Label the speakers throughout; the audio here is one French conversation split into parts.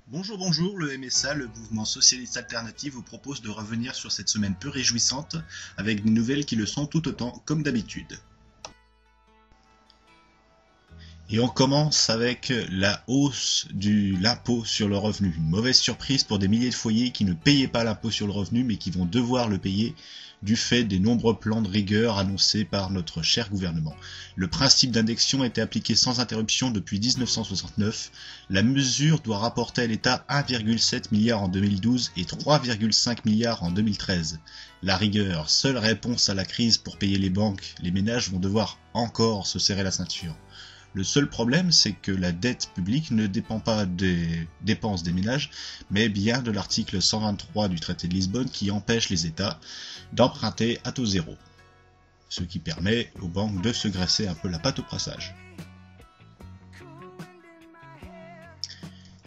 Speaker 1: Bonjour, bonjour, le MSA, le mouvement socialiste alternatif, vous propose de revenir sur cette semaine peu réjouissante avec des nouvelles qui le sont tout autant comme d'habitude. Et on commence avec la hausse de l'impôt sur le revenu. Une mauvaise surprise pour des milliers de foyers qui ne payaient pas l'impôt sur le revenu mais qui vont devoir le payer du fait des nombreux plans de rigueur annoncés par notre cher gouvernement. Le principe d'indexation a été appliqué sans interruption depuis 1969. La mesure doit rapporter à l'État 1,7 milliard en 2012 et 3,5 milliards en 2013. La rigueur, seule réponse à la crise pour payer les banques, les ménages vont devoir encore se serrer la ceinture. Le seul problème, c'est que la dette publique ne dépend pas des dépenses des ménages, mais bien de l'article 123 du traité de Lisbonne qui empêche les États d'emprunter à taux zéro, ce qui permet aux banques de se graisser un peu la patte au passage.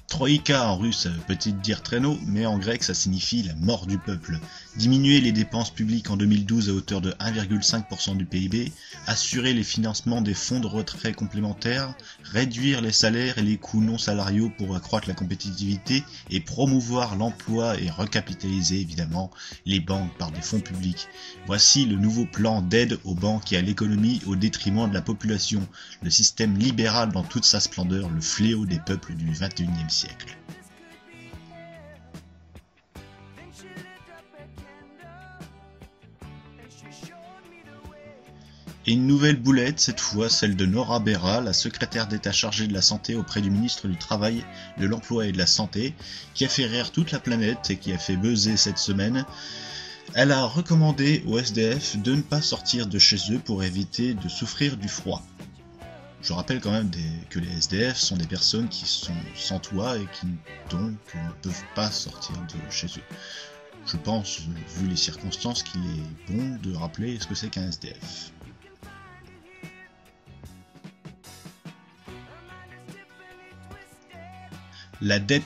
Speaker 1: Troïka en russe, peut-être dire traîneau, mais en grec ça signifie la mort du peuple. Diminuer les dépenses publiques en 2012 à hauteur de 1,5% du PIB, assurer les financements des fonds de retrait complémentaires, réduire les salaires et les coûts non salariaux pour accroître la compétitivité et promouvoir l'emploi et recapitaliser évidemment les banques par des fonds publics. Voici le nouveau plan d'aide aux banques et à l'économie au détriment de la population, le système libéral dans toute sa splendeur, le fléau des peuples du XXIe siècle. Et une nouvelle boulette, cette fois celle de Nora Berra, la secrétaire d'État chargée de la santé auprès du ministre du Travail, de l'Emploi et de la Santé, qui a fait rire toute la planète et qui a fait buzzer cette semaine. Elle a recommandé aux SDF de ne pas sortir de chez eux pour éviter de souffrir du froid. Je rappelle quand même que les SDF sont des personnes qui sont sans toit et qui donc ne peuvent pas sortir de chez eux. Je pense, vu les circonstances, qu'il est bon de rappeler ce que c'est qu'un SDF. La dette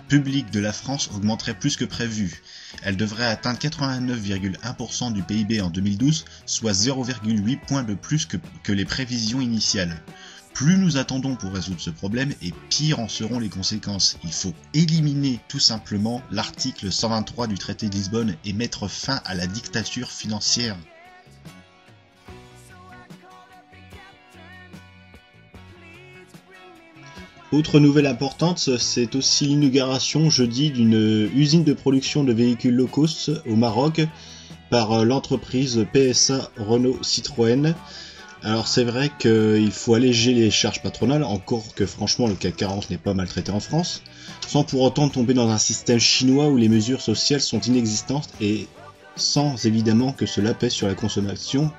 Speaker 1: publique de la France augmenterait plus que prévu. Elle devrait atteindre 89,1% du PIB en 2012, soit 0,8 points de plus que les prévisions initiales. Plus nous attendons pour résoudre ce problème, et pire en seront les conséquences. Il faut éliminer tout simplement l'article 123 du traité de Lisbonne et mettre fin à la dictature financière. Autre nouvelle importante, c'est aussi l'inauguration jeudi d'une usine de production de véhicules low cost au Maroc par l'entreprise PSA Renault Citroën. Alors c'est vrai qu'il faut alléger les charges patronales, encore que franchement le CAC 40 n'est pas maltraité en France, sans pour autant tomber dans un système chinois où les mesures sociales sont inexistantes et sans évidemment que cela pèse sur la consommation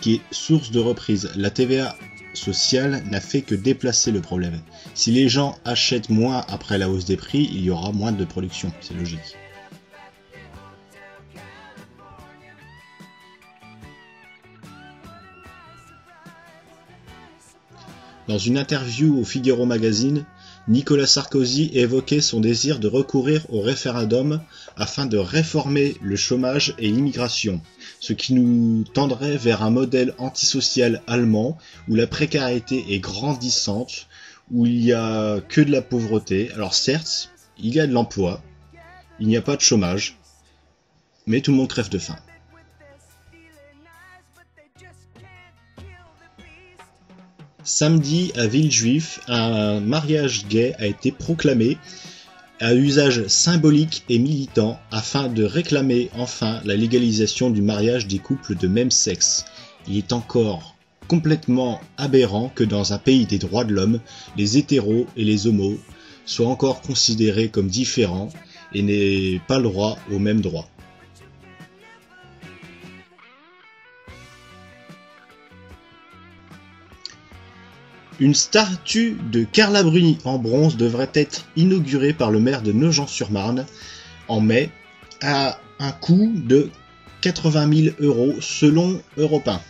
Speaker 1: qui est source de reprise. La TVA sociale n'a fait que déplacer le problème. Si les gens achètent moins après la hausse des prix, il y aura moins de production, c'est logique. Dans une interview au Figaro Magazine, Nicolas Sarkozy évoquait son désir de recourir au référendum afin de réformer le chômage et l'immigration, ce qui nous tendrait vers un modèle antisocial allemand où la précarité est grandissante, où il n'y a que de la pauvreté. Alors certes, il y a de l'emploi, il n'y a pas de chômage, mais tout le monde crève de faim. Samedi, à Villejuif, un mariage gay a été proclamé à usage symbolique et militant afin de réclamer enfin la légalisation du mariage des couples de même sexe. Il est encore complètement aberrant que dans un pays des droits de l'homme, les hétéros et les homos soient encore considérés comme différents et n'aient pas le droit aux mêmes droits. Une statue de Carla Bruni en bronze devrait être inaugurée par le maire de Nogent-sur-Marne en mai à un coût de 80 000 € selon Europe 1.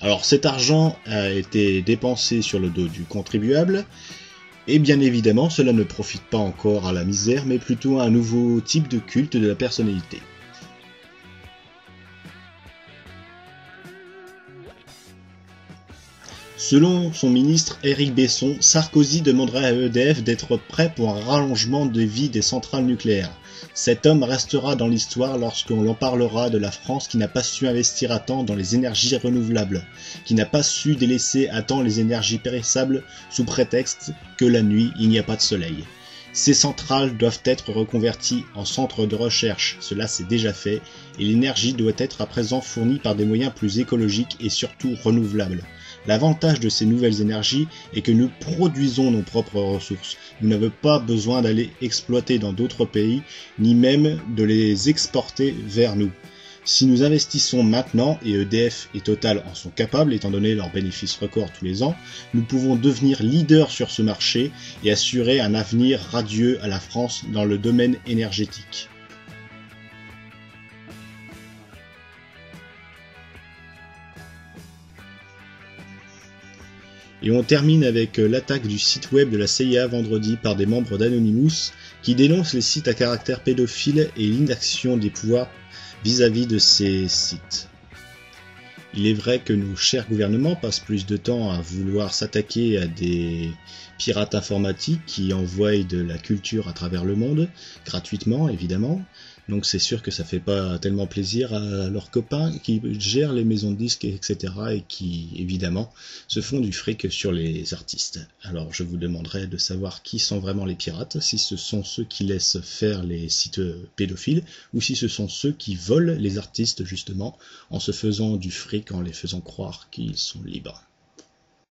Speaker 1: Alors cet argent a été dépensé sur le dos du contribuable et bien évidemment cela ne profite pas encore à la misère mais plutôt à un nouveau type de culte de la personnalité. Selon son ministre Éric Besson, Sarkozy demanderait à EDF d'être prêt pour un rallongement de vie des centrales nucléaires. Cet homme restera dans l'histoire lorsqu'on en parlera de la France qui n'a pas su investir à temps dans les énergies renouvelables, qui n'a pas su délaisser à temps les énergies périssables sous prétexte que la nuit il n'y a pas de soleil. Ces centrales doivent être reconverties en centres de recherche, cela c'est déjà fait, et l'énergie doit être à présent fournie par des moyens plus écologiques et surtout renouvelables. L'avantage de ces nouvelles énergies est que nous produisons nos propres ressources. Nous n'avons pas besoin d'aller exploiter dans d'autres pays, ni même de les exporter vers nous. Si nous investissons maintenant, et EDF et Total en sont capables étant donné leurs bénéfices records tous les ans, nous pouvons devenir leaders sur ce marché et assurer un avenir radieux à la France dans le domaine énergétique. Et on termine avec l'attaque du site web de la CIA vendredi par des membres d'Anonymous qui dénoncent les sites à caractère pédophile et l'inaction des pouvoirs vis-à-vis de ces sites. Il est vrai que nos chers gouvernements passent plus de temps à vouloir s'attaquer à des pirates informatiques qui envoient de la culture à travers le monde, gratuitement évidemment. Donc c'est sûr que ça fait pas tellement plaisir à leurs copains qui gèrent les maisons de disques, etc. et qui, évidemment, se font du fric sur les artistes. Alors je vous demanderai de savoir qui sont vraiment les pirates, si ce sont ceux qui laissent faire les sites pédophiles, ou si ce sont ceux qui volent les artistes justement, en se faisant du fric, en les faisant croire qu'ils sont libres.